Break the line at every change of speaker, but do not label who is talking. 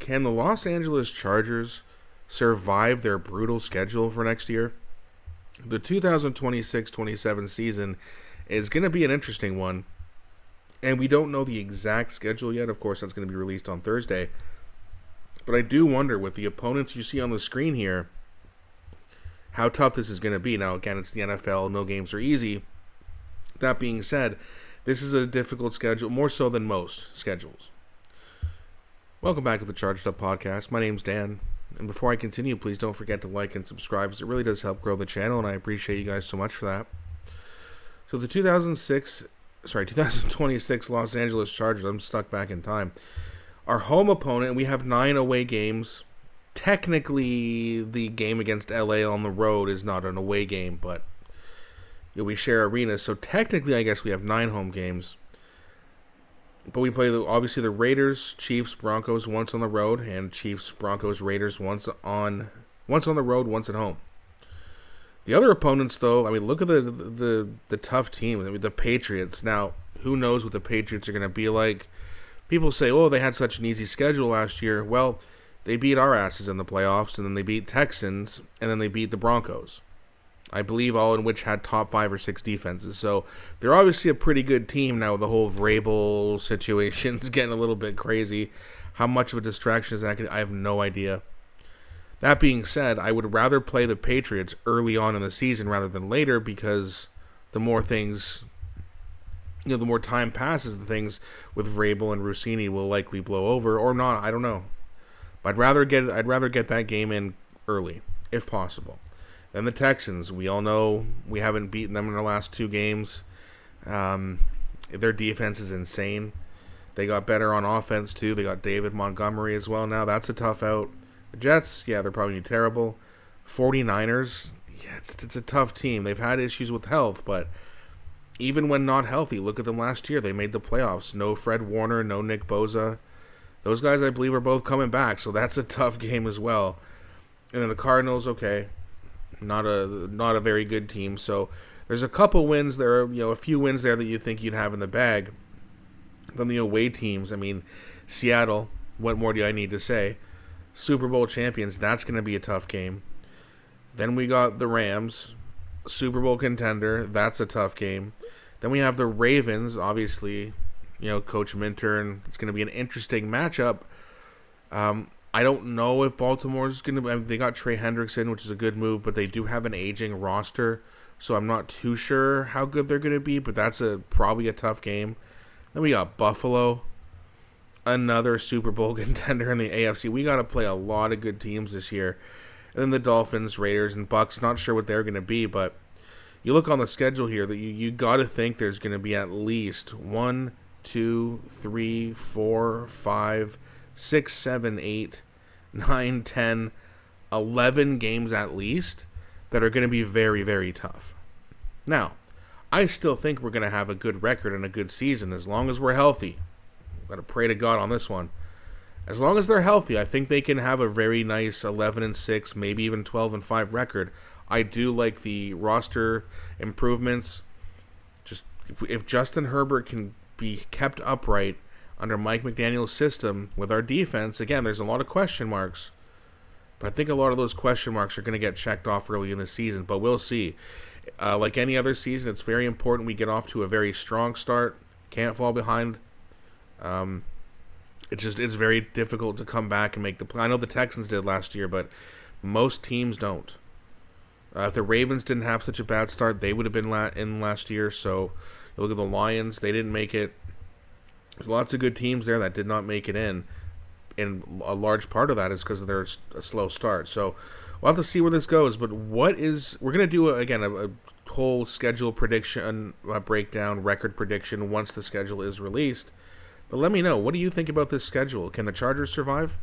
Can the Los Angeles Chargers survive their brutal schedule for next year? The 2026-27 season is going to be an interesting one, and we don't know the exact schedule yet. Of course, that's going to be released on Thursday. But I do wonder, with the opponents you see on the screen here, how tough this is going to be. Now, again, it's the NFL. No games are easy. That being said, this is a difficult schedule, more so than most schedules. Welcome back to the Charged Up Podcast. My name's Dan. And before I continue, please don't forget to like and subscribe, because it really does help grow the channel, and I appreciate you guys so much for that. So the 2026 Los Angeles Chargers, I'm stuck back in time. Our home opponent, we have 9 away games. Technically, the game against LA on the road is not an away game, but we share arenas, so technically I guess we have 9 home games. But we play, obviously, the Raiders, Chiefs, Broncos once on the road, and Chiefs, Broncos, Raiders once on the road, once at home. The other opponents, though, I mean, look at the tough team. I mean, the Patriots. Now, who knows what the Patriots are going to be like? People say, oh, they had such an easy schedule last year. Well, they beat our asses in the playoffs, and then they beat Texans, and then they beat the Broncos. I believe all in which had top 5 or 6 defenses. So they're obviously a pretty good team now. The whole Vrabel situation's getting a little bit crazy. How much of a distraction is that? I have no idea. That being said, I would rather play the Patriots early on in the season rather than later, because the more things, the more time passes, the things with Vrabel and Rossini will likely blow over or not. I don't know. But I'd rather get that game in early, if possible. Then the Texans, we all know we haven't beaten them in our last 2 games. Their defense is insane. They got better on offense, too. They got David Montgomery as well now. That's a tough out. The Jets, yeah, they're probably terrible. 49ers, yeah, it's a tough team. They've had issues with health, but even when not healthy, look at them last year. They made the playoffs. No Fred Warner, no Nick Bosa. Those guys, I believe, are both coming back, so that's a tough game as well. And then the Cardinals, okay. Not a very good team. So there's a couple wins there, a few wins there that you think you'd have in the bag. Then the away teams, I mean, Seattle, what more do I need to say? Super Bowl champions, that's going to be a tough game. Then we got the Rams, Super Bowl contender, that's a tough game. Then we have the Ravens, obviously, Coach Minturn. It's going to be an interesting matchup. I don't know if Baltimore's going to... I mean, they got Trey Hendrickson, which is a good move, but they do have an aging roster, so I'm not too sure how good they're going to be, but that's probably a tough game. Then we got Buffalo, another Super Bowl contender in the AFC. We got to play a lot of good teams this year. And then the Dolphins, Raiders, and Bucks, not sure what they're going to be, but you look on the schedule here, that you got to think there's going to be at least 1, 2, 3, 4, 5... 6, 7, 8, 9, 10, 11 games at least that are going to be very, very tough. Now, I still think we're going to have a good record and a good season as long as we're healthy. Got to pray to God on this one. As long as they're healthy, I think they can have a very nice 11-6, maybe even 12-5 record. I do like the roster improvements. Just if Justin Herbert can be kept upright under Mike McDaniel's system with our defense, again, there's a lot of question marks. But I think a lot of those question marks are going to get checked off early in the season. But we'll see. Like any other season, it's very important we get off to a very strong start. Can't fall behind. It's very difficult to come back and make the play. I know the Texans did last year, but most teams don't. If the Ravens didn't have such a bad start, they would have been in last year. So you look at the Lions, they didn't make it. There's lots of good teams there that did not make it in, and a large part of that is because of their slow start. So we'll have to see where this goes. But we're going to do a whole schedule prediction, breakdown, record prediction once the schedule is released. But let me know, what do you think about this schedule? Can the Chargers survive?